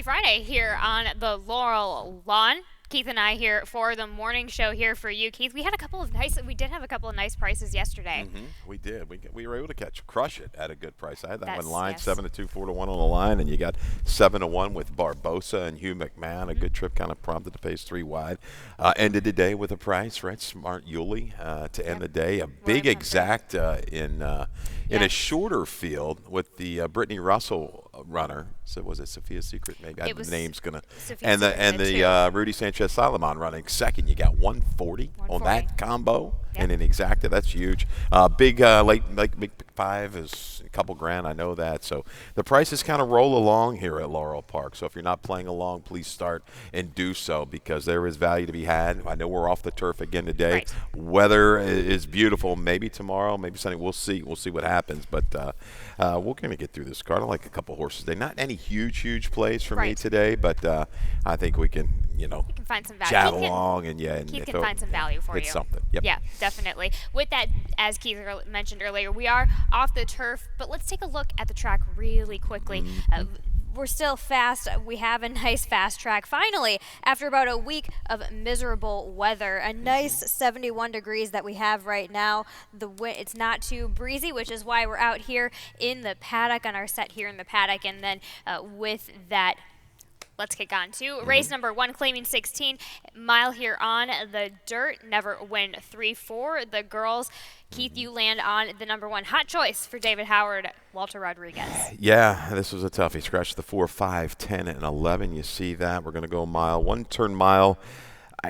Friday here on the Laurel lawn. Keith and I here for the morning show here for you, Keith. We did have a couple of nice prices yesterday. We did. We were able to crush it at a good price. I had that one line Yes. 7-2, 4-1 on the line, and you got 7-1 with Barbosa and Hugh McMahon. A good trip, kind of prompted to pace 3 wide. Ended the day with a price, right? Smart Yuli to end the day. A big exact in a shorter field with the Brittany Russell runner. So was it Sophia's Secret? Maybe the name's gonna. And the Rudy Sanchez Salomon running second. You got 140 on that combo and an exacta. That's huge. Big big 5 is a couple grand. I know that. So the prices kind of roll along here at Laurel Park. So if you're not playing along, please start and do so because there is value to be had. I know we're off the turf again today. Right. Weather is beautiful. Maybe tomorrow, maybe Sunday. We'll see. We'll see what happens. But we're going to get through this card. I like a couple horses today. Not any huge plays for me today, but I think we can, you can find some value. Chat along and Keith can find some value for you. Hit something. Yep. Yeah, definitely. With that, as Keith mentioned earlier, we are off the turf, but let's take a look at the track really quickly. We're still fast. We have a nice fast track. Finally, after about a week of miserable weather, a nice 71 degrees that we have right now. It's not too breezy, which is why we're out here in the paddock on our set here in the paddock. And then with that, let's kick on to race number 1, claiming 16 mile here on the dirt. Never win 3-4. The girls, Keith, you land on the number 1 hot choice for David Howard, Walter Rodriguez. Yeah, this was a toughie. Scratched the 4, 5, 10, and 11. You see that. We're going to go mile. 1 turn mile.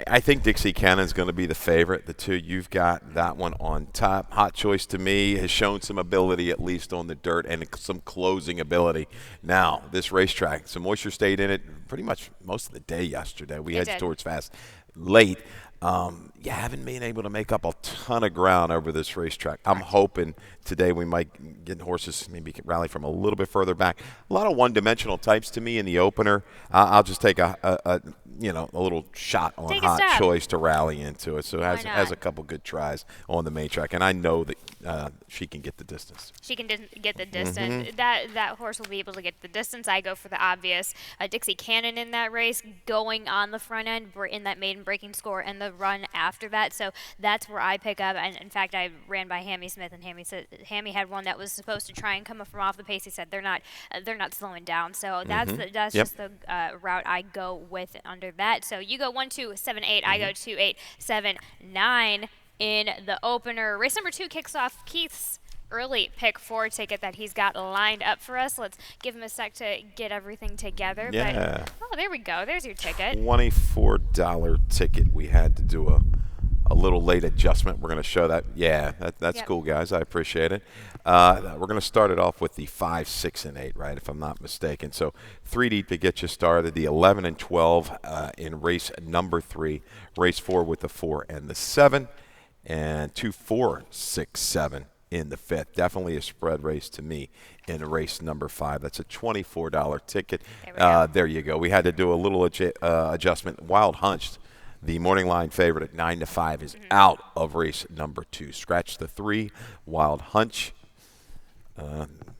I think Dixie Cannon's going to be the favorite. The 2, you've got that one on top. Hot Choice, to me, has shown some ability, at least on the dirt, and some closing ability. Now, this racetrack, some moisture stayed in it pretty much most of the day yesterday. We head towards fast late. You haven't been able to make up a ton of ground over this racetrack. I'm hoping today we might get horses maybe rally from a little bit further back. A lot of one-dimensional types to me in the opener. I'll just take a little shot on Hot Choice to rally into it. So it has a couple good tries on the main track, and I know that she can get the distance. She can get the distance. That horse will be able to get the distance. I go for the obvious Dixie Cannon in that race, going on the front end in that maiden breaking score and the run after that. So that's where I pick up. And in fact, I ran by Hammy Smith, and Hammy had one that was supposed to try and come from off the pace. He said they're not slowing down. So that's just the route I go with under that. So you go 1, 2, 7, 8. I go 2, 8, 7, 9 in the opener. Race number 2 kicks off Keith's early pick 4 ticket that he's got lined up for us. Let's give him a sec to get everything together. Yeah. But, there we go. There's your ticket. $24 ticket. We had to do a little late adjustment. We're going to show that. Yeah, that's cool, guys. I appreciate it. We're going to start it off with the 5, 6, and 8, right, if I'm not mistaken. So 3 deep to get you started. The 11 and 12 in race number 3. Race 4 with the 4 and the 7. And 2, 4, 6, 7 in the 5th. Definitely a spread race to me in race number 5. That's a $24 ticket. There you go. We had to do a little adjustment. Wild Hunched, the morning line favorite at 9-5, is out of race number 2. Scratch the 3. Wild Hunch.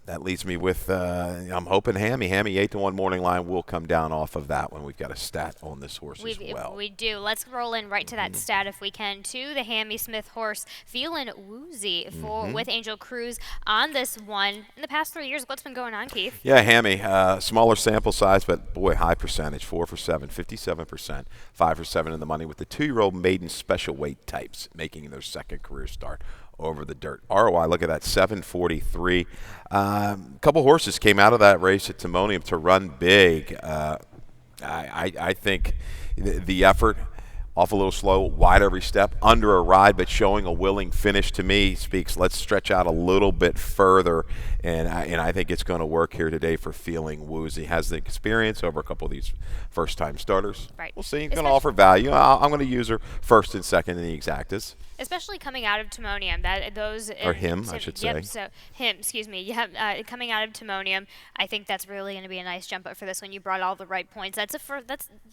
That leaves me with, I'm hoping Hammy 8-1 morning line will come down off of that one. We've got a stat on this horse as well. We do. Let's roll in right to that stat if we can, to the Hammy Smith horse, feeling woozy with Angel Cruz on this one. In the past 3 years, what's been going on, Keith? Yeah, Hammy, smaller sample size, but boy, high percentage. 4 for 7, 57%. 5 for 7 in the money with the 2-year-old maiden special weight types making their second career start over the dirt. ROI, look at that, 743. A couple horses came out of that race at Timonium to run big. I think the effort, off a little slow, wide every step, under a ride, but showing a willing finish to me speaks, let's stretch out a little bit further, and I think it's going to work here today for Feeling Woozy. Has the experience over a couple of these first-time starters. Right. We'll see. Going to offer value. I'm going to use her first and second in the exactas. Especially coming out of Timonium, I should say. Yep, so him, excuse me. Yeah, coming out of Timonium, I think that's really going to be a nice jump up for this one. You brought all the right points. That's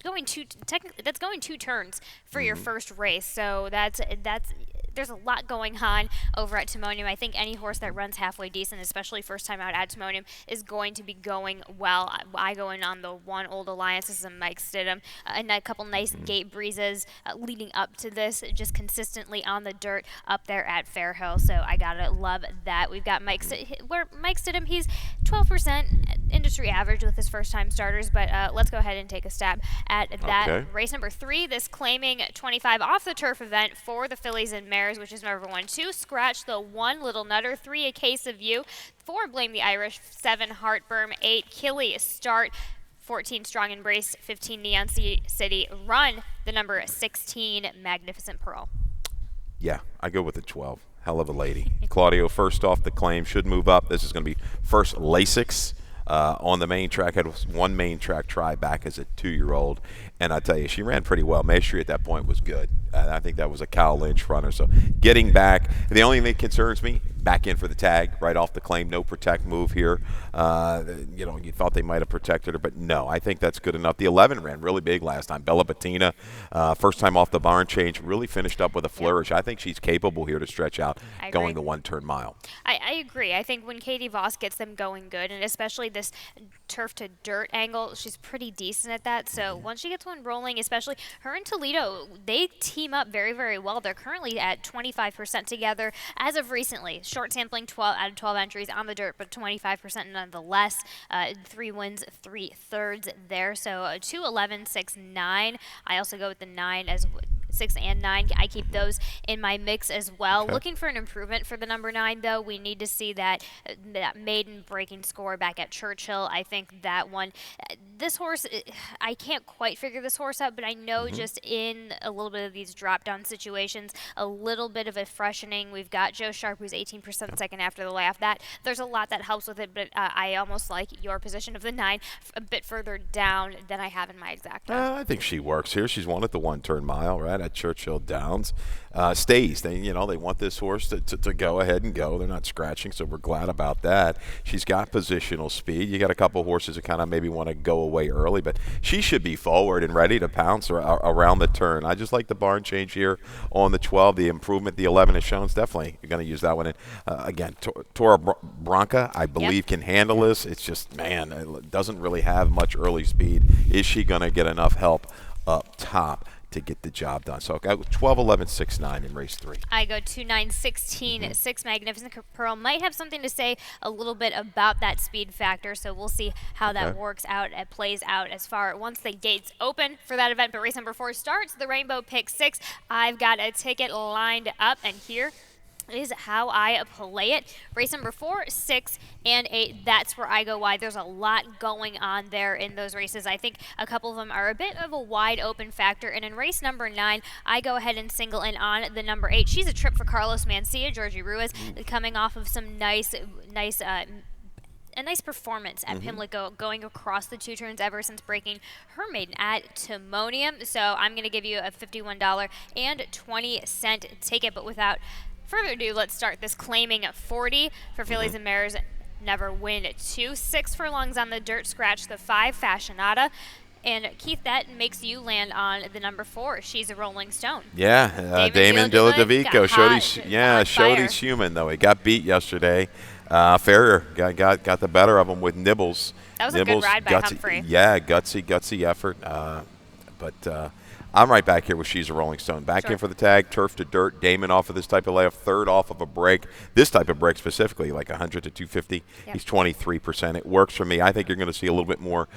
going 2 turns for your first race. So that's there's a lot going on over at Timonium. I think any horse that runs halfway decent, especially first time out at Timonium, is going to be going well. I go in on the one Old Alliance. This is a Mike Stidham. A couple nice gate breezes leading up to this, just consistently on the dirt up there at Fairhill. So I gotta love that. We've got Mike Stidham. He's 12% industry average with his first time starters, but let's go ahead and take a stab at that. Okay. Race number 3, this claiming 25 off the turf event for the fillies and mares, which is number 1, 2, Scratch the 1, Little Nutter, 3, A Case of You, 4, Blame the Irish, 7, Heartburn, 8, Killy Start, 14, Strong Embrace, 15, Neon City, Run, the number 16, Magnificent Pearl. Yeah, I go with the 12. Hell of a lady. Claudio, first off the claim, should move up. This is going to be first Lasix on the main track. Had one main track try back as a 2-year-old, and I tell you, she ran pretty well. Mastery at that point was good. I think that was a Kyle Lynch runner. So getting back, the only thing that concerns me, back in for the tag right off the claim, no protect move here. You thought they might have protected her, but no, I think that's good enough. The 11 ran really big last time. Bella Bettina, first time off the barn change, really finished up with a flourish. I think she's capable here to stretch out going the 1-turn mile. I agree. I think when Katie Voss gets them going good, and especially this turf to dirt angle, she's pretty decent at that. So once she gets one rolling, especially her and Toledo, they team up very, very well. They're currently at 25% together as of recently. Short sampling, 12 out of 12 entries on the dirt, but 25% nonetheless. 3 wins, 3/3 there. So 2, 11, 6, 9. I also go with the 9 as 6 and 9. I keep those in my mix as well. Okay. Looking for an improvement for the number 9, though. We need to see that maiden breaking score back at Churchill. I think that one, this horse, I can't quite figure this horse out, but I know just in a little bit of these drop-down situations, a little bit of a freshening. We've got Joe Sharp, who's 18% second after the layoff. There's a lot that helps with it, but I almost like your position of the 9 a bit further down than I have in my exact. I think she works here. She's won at the 1-turn mile, right, at Churchill Downs. Stays. They want this horse to go ahead and go. They're not scratching, so we're glad about that. She's got positional speed. You got a couple horses that kind of maybe want to go away early, but she should be forward and ready to pounce around the turn. I just like the barn change here on the 12. The improvement the 11 has shown is definitely you're going to use that one. And again, Tora Bronca, I believe, can handle this. It's just, man, it doesn't really have much early speed. Is she going to get enough help up top to get the job done? So I go 12, 11, 6, 9 in race 3. I go 2, 9, 16, 6. Magnificent Pearl might have something to say a little bit about that speed factor, so we'll see how that works out and plays out as far once the gates open for that event. But race number 4 starts, the Rainbow Pick 6. I've got a ticket lined up, and here is how I play it. Race number 4, 6, and 8. That's where I go wide. There's a lot going on there in those races. I think a couple of them are a bit of a wide open factor. And in race number 9, I go ahead and single in on the number 8. She's a trip for Carlos Mancia, Georgie Ruiz, coming off of some nice performance at Pimlico, going across the 2 turns ever since breaking her maiden at Timonium. So I'm going to give you a $51 and 20-cent ticket, but without further ado, let's start this claiming 40 for fillies and mares. Never win 2, 6 furlongs on the dirt. Scratch the 5, Fashionata. And Keith, that makes you land on the number 4. She's a Rolling Stone. Yeah, Damon Dilladovico. Shody's human though. He got beat yesterday. Farrier got the better of him with Nibbles. That was a good ride by Humphrey. Yeah, gutsy effort. But I'm right back here with She's a Rolling Stone. Back in for the tag, turf to dirt. Damon off of this type of layoff, third off of a break. This type of break specifically, like 100 to 250. Yep. He's 23%. It works for me. I think you're going to see a little bit more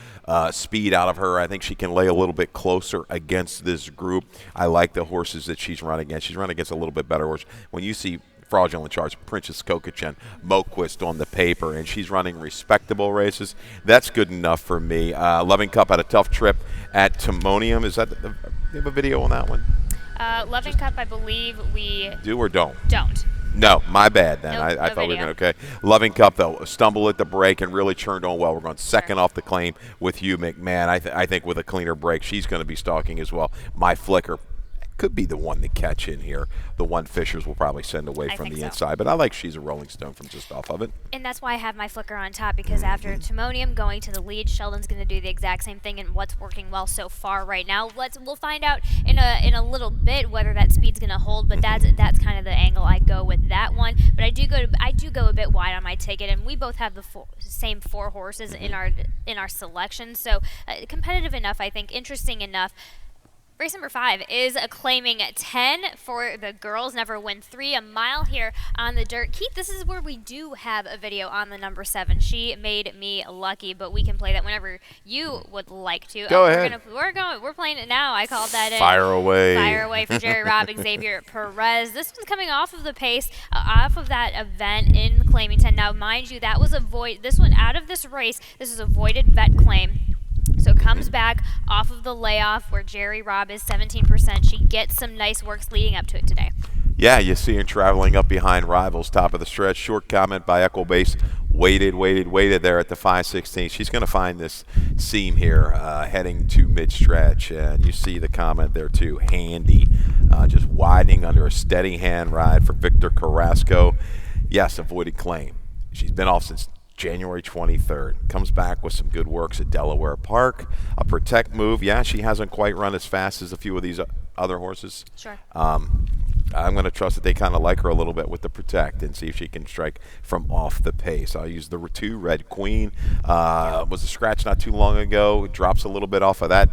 speed out of her. I think she can lay a little bit closer against this group. I like the horses that she's run against. She's run against a little bit better horse. When you see Fraudulent Charge, Princess Kokachin, Moquist on the paper, and she's running respectable races, that's good enough for me. Loving Cup had a tough trip at Timonium. Is that you have a video on that one? Loving Cup, I believe we do or don't. No, my bad then. Nope, I thought we were going to, okay. Loving Cup, though, stumble at the break and really churned on well. We're going second off the claim with Hugh McMahon. I think with a cleaner break, she's going to be stalking as well. My Flicker, could be the one to catch in here. The one Fishers will probably send away from the inside. But I like She's a Rolling Stone from just off of it. And that's why I have my flicker on top, because after Timonium going to the lead, Sheldon's going to do the exact same thing, and what's working well so far right now. We'll find out in a little bit whether that speed's going to hold, but that's kind of the angle I go with that one. But I do go a bit wide on my ticket, and we both have the same 4 horses in our selection, so competitive enough, I think, interesting enough. Race number 5 is claiming 10 for the girls. Never win 3, a mile here on the dirt. Keith, this is where we do have a video on the number 7. She made me lucky, but we can play that whenever you would like to. Go ahead. We're playing it now. I called that in. Fire away. Fire away for Jerry Robb, Xavier Perez. This one's coming off of the pace, off of that event in claiming 10. Now, mind you, that was this one out of this race. This is a voided vet claim. So comes back off of the layoff where Jerry Robb is 17%. She gets some nice works leading up to it today. Yeah, you see her traveling up behind rivals, top of the stretch. Short comment by Echo Base. Waited there at the 5:16. She's going to find this seam here heading to mid-stretch. And you see the comment there too. Handy. Just widening under a steady hand ride for Victor Carrasco. Yes, avoided claim. She's been off since January 23rd. Comes back with some good works at Delaware Park. A protect move. Yeah, she hasn't quite run as fast as a few of these other horses. Sure. I'm going to trust that they kind of like her a little bit with the protect and see if she can strike from off the pace. I'll use the 2 Red Queen. Was a scratch not too long ago. Drops a little bit off of that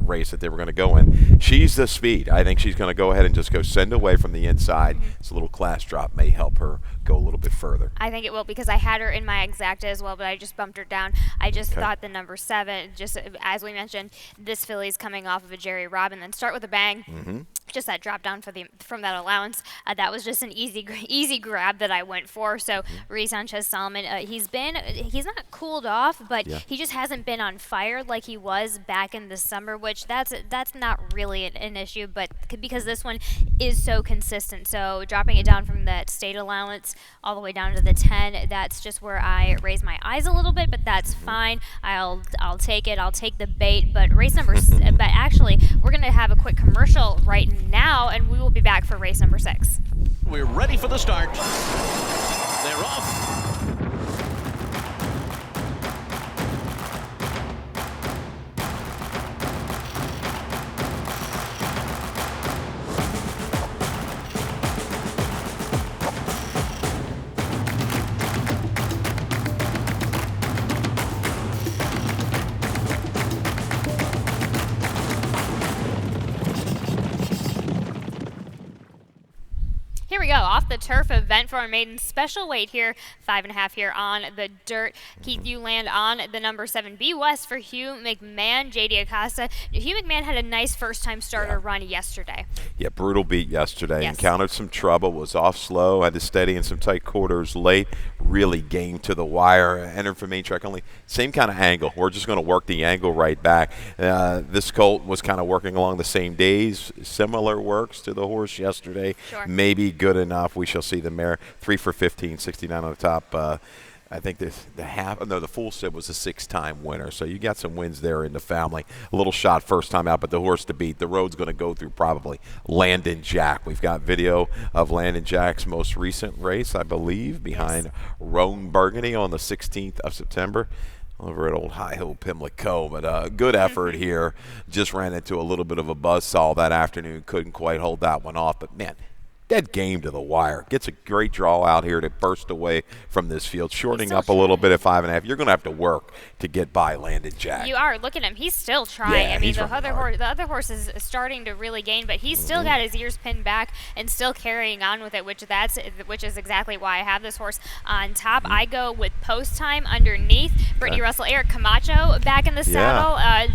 race that they were going to go in. She's the speed. I think she's going to go ahead and just go send away from the inside. It's a little class drop. May help her go a little bit further. I think it will, because I had her in my exacta as well, but I just bumped her down. I just thought the number 7, just as we mentioned, this filly's coming off of a Jerry Robb, and then start with a bang. Just that drop down from that allowance. That was just an easy grab that I went for. So Ruiz Sanchez Solomon, he's not cooled off, but he just hasn't been on fire like he was back in the summer, which that's not really an issue, but because this one is so consistent. So dropping it down from that state allowance all the way down to the 10, that's just where I raise my eyes a little bit, but that's fine. I'll take it. I'll take the bait. But but actually, we're gonna have a quick commercial right now, and we will be back for race number 6. We're ready for the start. They're off. Here we go, off the turf event for our maiden special weight here, 5.5 here on the dirt. Keith, you land on the number 7, B West for Hugh McMahon, JD Acosta. Hugh McMahon had a nice first-time starter run yesterday. Yeah, brutal beat yesterday. Encountered some trouble, was off slow, had to steady in some tight quarters late, really game to the wire, entered for main track only. Same kind of angle. We're just going to work the angle right back. This colt was kind of working along the same days, similar works to the horse yesterday. Sure. Maybe good enough. We shall see the mare. 3 for 15, 69 on the top. I think the full sib was a 6-time winner. So you got some wins there in the family. A little shot first time out, but the horse to beat. The road's going to go through probably Landon Jack. We've got video of Landon Jack's most recent race, I believe, behind Roan Burgundy on the 16th of September. Over at Old High Hill Pimlico, but good effort here. Just ran into a little bit of a buzzsaw that afternoon. Couldn't quite hold that one off, but man, dead game to the wire. Gets a great draw out here to burst away from this field. Shortening up a little bit at 5.5. You're going to have to work to get by Landon Jack. You are. Look at him. He's still trying. Yeah, I mean, the other horse is starting to really gain, but he's still got his ears pinned back and still carrying on with it, which is exactly why I have this horse on top. I go with post time underneath. Brittany Russell, Eric Camacho back in the saddle. I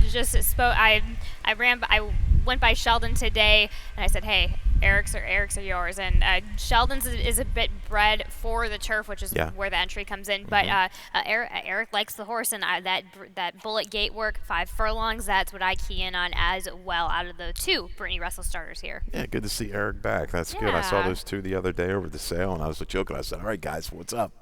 went by Sheldon today, and I said, hey, Eric's are yours, and Sheldon's is a bit bred for the turf, which is where the entry comes in. But Eric likes the horse, and that bullet gate work, 5 furlongs, that's what I key in on as well out of the 2 Brittany Russell starters here. Yeah, good to see Eric back. That's good. I saw those 2 the other day over the sale, and I was joking. I said, all right, guys, what's up?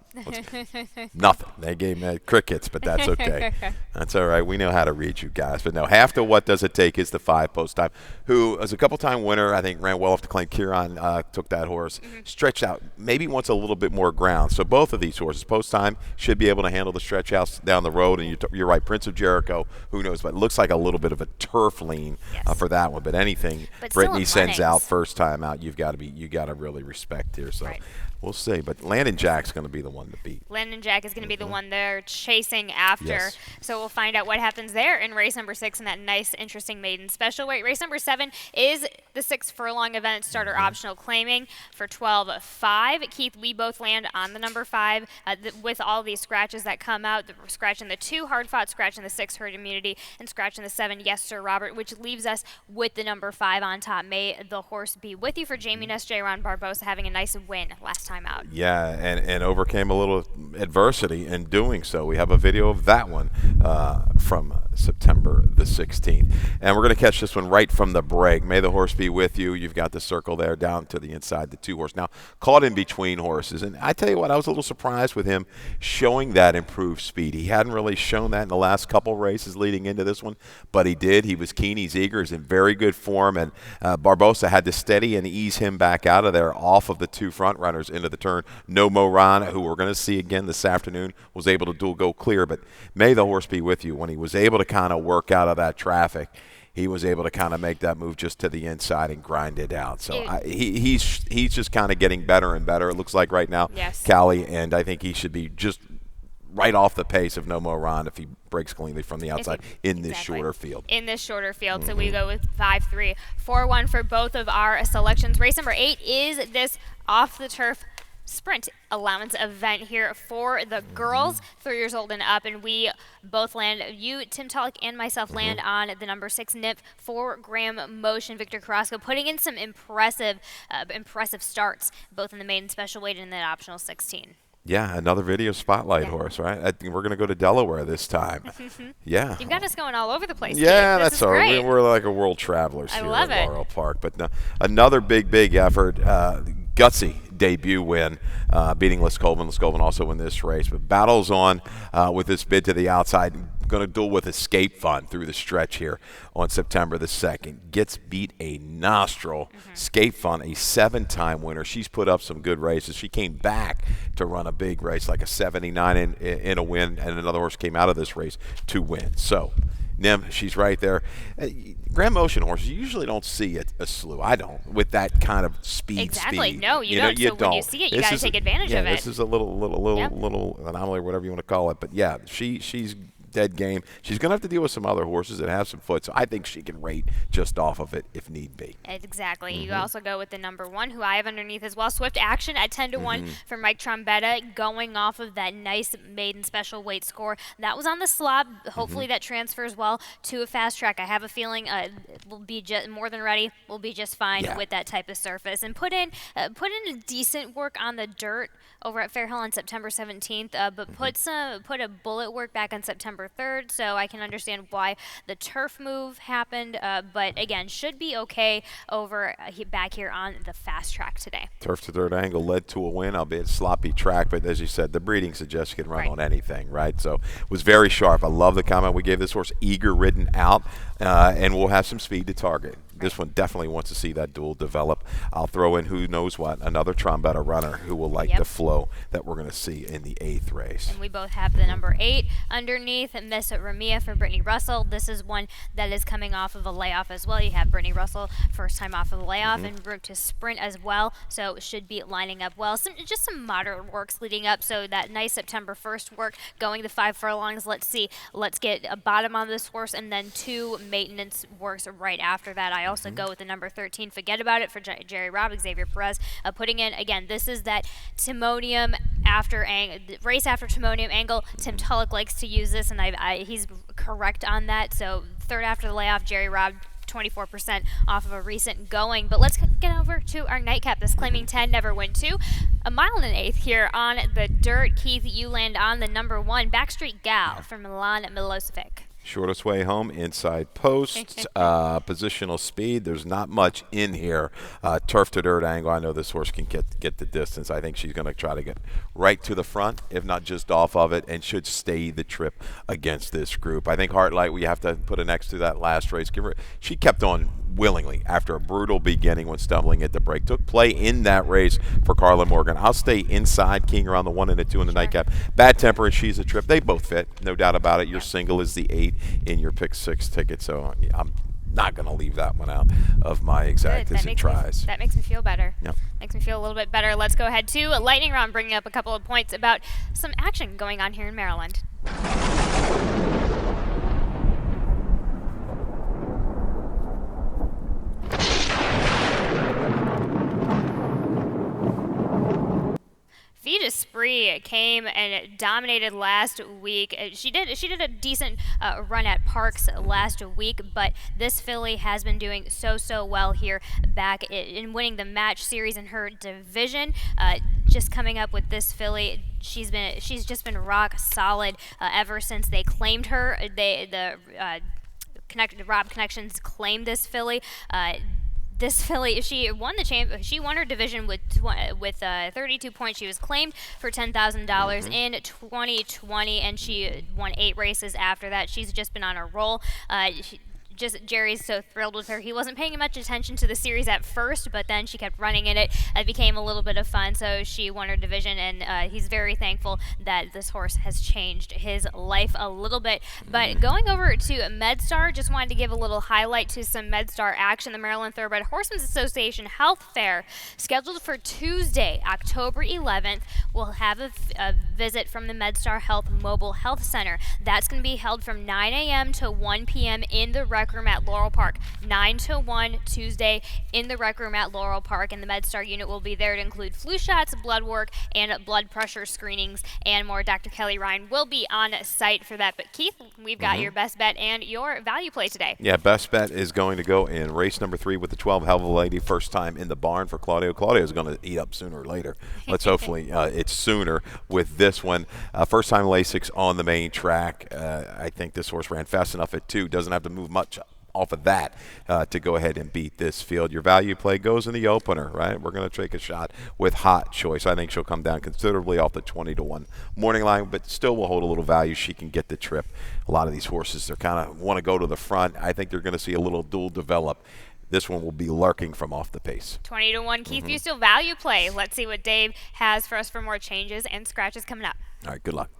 Nothing. They gave me crickets, but that's okay. That's all right. We know how to read you guys. But no, half to what does it take is the 5 post time, who is a couple-time winner. I think ran well off the claim. Kieran took that horse, stretched out, maybe wants a little bit more ground. So both of these horses, post time, should be able to handle the stretch outs down the road. And you're right, Prince of Jericho, who knows, but it looks like a little bit of a turf lean for that one. But anything Brittany sends out first time out, you got to really respect here. So. Right. We'll see, but Landon Jack's going to be the one to beat. Landon Jack is going to be the one they're chasing after. Yes. So we'll find out what happens there in race number 6 in that nice, interesting maiden special weight. Race number 7 is the 6 furlong event starter optional claiming for 12.5. Keith, we both land on the number 5 with all these scratches that come out. Scratching the 2 hard fought, scratching the 6 herd immunity, and scratching the 7 yes sir Robert, which leaves us with the number 5 on top. May the horse be with you for Jamie Ness, Ron Barbosa having a nice win last time out. Yeah, and overcame a little adversity in doing so. We have a video of that one from September the 16th. And we're going to catch this one right from the break. May the horse be with you. You've got the circle there down to the inside, the 2 horse. Now, caught in between horses. And I tell you what, I was a little surprised with him showing that improved speed. He hadn't really shown that in the last couple races leading into this one, but he did. He was keen. He's eager. He's in very good form. And Barbosa had to steady and ease him back out of there off of the 2 front runners into the turn. No Moran, who we're going to see again this afternoon, was able to go clear. But may the horse be with you. When he was able to kind of work out of that traffic, he was able to kind of make that move just to the inside and grind it out. So he's just kind of getting better and better, it looks like right now, Callie. And I think he should be just right off the pace of No Moran if he breaks cleanly from the outside in this shorter field. In this shorter field. So we go with 5-3, 4-1 for both of our selections. Race number 8 is this off-the-turf sprint allowance event here for the girls 3 years old and up, and we both land, you Tim Tulloch and myself land on the number 6 nip 4 Graham Motion. Victor Carrasco putting in some impressive starts both in the maiden special weight and the optional 16. Yeah, another video spotlight horse, right? I think we're going to go to Delaware this time. Yeah. You've got us going all over the place. Yeah, that's all right. We're like a world travelers here at Laurel Park. But no, another big effort, gutsy debut win, beating Les Colvin. Les Colvin also in this race. But battles on with this bid to the outside. Going to duel with Escape Fun through the stretch here on September the 2nd. Gets beat a nostril. Escape Fun, a 7-time winner. She's put up some good races. She came back to run a big race, like a 79 in a win, and another horse came out of this race to win. So, Nim, she's right there. Grand Motion horses, you usually don't see a slew. I don't, with that kind of speed. No, you don't. So when you see it, you got to take advantage of it. This is a little anomaly, or whatever you want to call it. But yeah, she's dead game. She's going to have to deal with some other horses that have some foot, so I think she can rate just off of it if need be. Exactly. You also go with the number 1, who I have underneath as well. Swift Action at 10-1 for Mike Trombetta, going off of that nice maiden special weight score. That was on the slab. Hopefully that transfers well to a fast track. I have a feeling we'll be more than ready. We'll be just fine with that type of surface. And put in a decent work on the dirt over at Fairhill on September 17th, but put a bullet work back on September 3rd, so I can understand why the turf move happened, but again, should be okay over back here on the fast track today. Turf to dirt angle led to a win, albeit sloppy track, but as you said, the breeding suggests you can run on anything, right? So it was very sharp. I love the comment we gave this horse, eager ridden out, and we'll have some speed to target. This one definitely wants to see that duel develop. I'll throw in who knows what, another Trombetta runner who will like the flow that we're going to see in the 8th race. And we both have the number 8 underneath, Miss Ramia for Brittany Russell. This is one that is coming off of a layoff as well. You have Brittany Russell first time off of a layoff and route to sprint as well, so it should be lining up well. Just some moderate works leading up, so that nice September 1st work going the 5 furlongs. Let's get a bottom on this horse and then 2 maintenance works right after that. I also go with the number 13, Forget About It for Jerry Robb, Xavier Perez, putting in, again, this is that Timonium race after Timonium angle. Tim Tulloch likes to use this, and he's correct on that. So 3rd after the layoff, Jerry Robb, 24% off of a recent going. But let's get over to our nightcap. This claiming 10, Never Win 2. A mile and an eighth here on the dirt. Keith, you land on the number 1, Backstreet Gal from Milan Milosevic. Shortest way home, inside post, positional speed. There's not much in here. Turf to dirt angle. I know this horse can get the distance. I think she's going to try to get right to the front, if not just off of it, and should stay the trip against this group. I think Heartlight, we have to put an X to that last race. She kept on willingly after a brutal beginning when stumbling at the break. Took play in that race for Carla Morgan. I'll stay inside, keying around the 1 and the 2 in the nightcap. Bad Temper and She's a Trip. They both fit, no doubt about it. Your single is the 8 in your pick 6 ticket, so I'm not going to leave that one out of my exactas and tries. That makes me feel better. Yep. Makes me feel a little bit better. Let's go ahead to a lightning round, bringing up a couple of points about some action going on here in Maryland. Vita Spree came and dominated last week. She did a decent run at Parks last week, but this filly has been doing so well here, back in winning the match series in her division. Just coming up with this filly, she's just been rock solid ever since they claimed her. The Rob Connections claimed this filly. This filly, she won her division with 32 points. She was claimed for $10,000 in 2020, and she won 8 races after that. She's just been on a roll. Jerry's so thrilled with her. He wasn't paying much attention to the series at first, but then she kept running in it. It became a little bit of fun, so she won her division, and he's very thankful that this horse has changed his life a little bit. But going over to MedStar, just wanted to give a little highlight to some MedStar action. The Maryland Thoroughbred Horsemen's Association Health Fair, scheduled for Tuesday, October 11th, will have a visit from the MedStar Health Mobile Health Center. That's going to be held from 9 a.m. to 1 p.m. in the Rec Room at Laurel Park. 9 to 1 Tuesday in the Rec Room at Laurel Park, and the MedStar unit will be there to include flu shots, blood work, and blood pressure screenings and more. Dr. Kelly Ryan will be on site for that. But Keith, we've got your best bet and your value play today. Yeah, best bet is going to go in race number 3 with the 12 Hell of a Lady. First time in the barn for Claudio. Claudio is going to eat up sooner or later. Let's hopefully it's sooner with this one. First time Lasix on the main track. I think this horse ran fast enough at 2. Doesn't have to move much off of that to go ahead and beat this field. Your value play goes in the opener, right? We're going to take a shot with Hot Choice. I think she'll come down considerably off the 20 to 1 morning line, but still will hold a little value. She can get the trip. A lot of these horses, they're kind of want to go to the front. I think they're going to see a little duel develop. This one will be lurking from off the pace. 20 to 1. Keith, you still value play. Let's see what Dave has for us for more changes and scratches coming up. All right, good luck.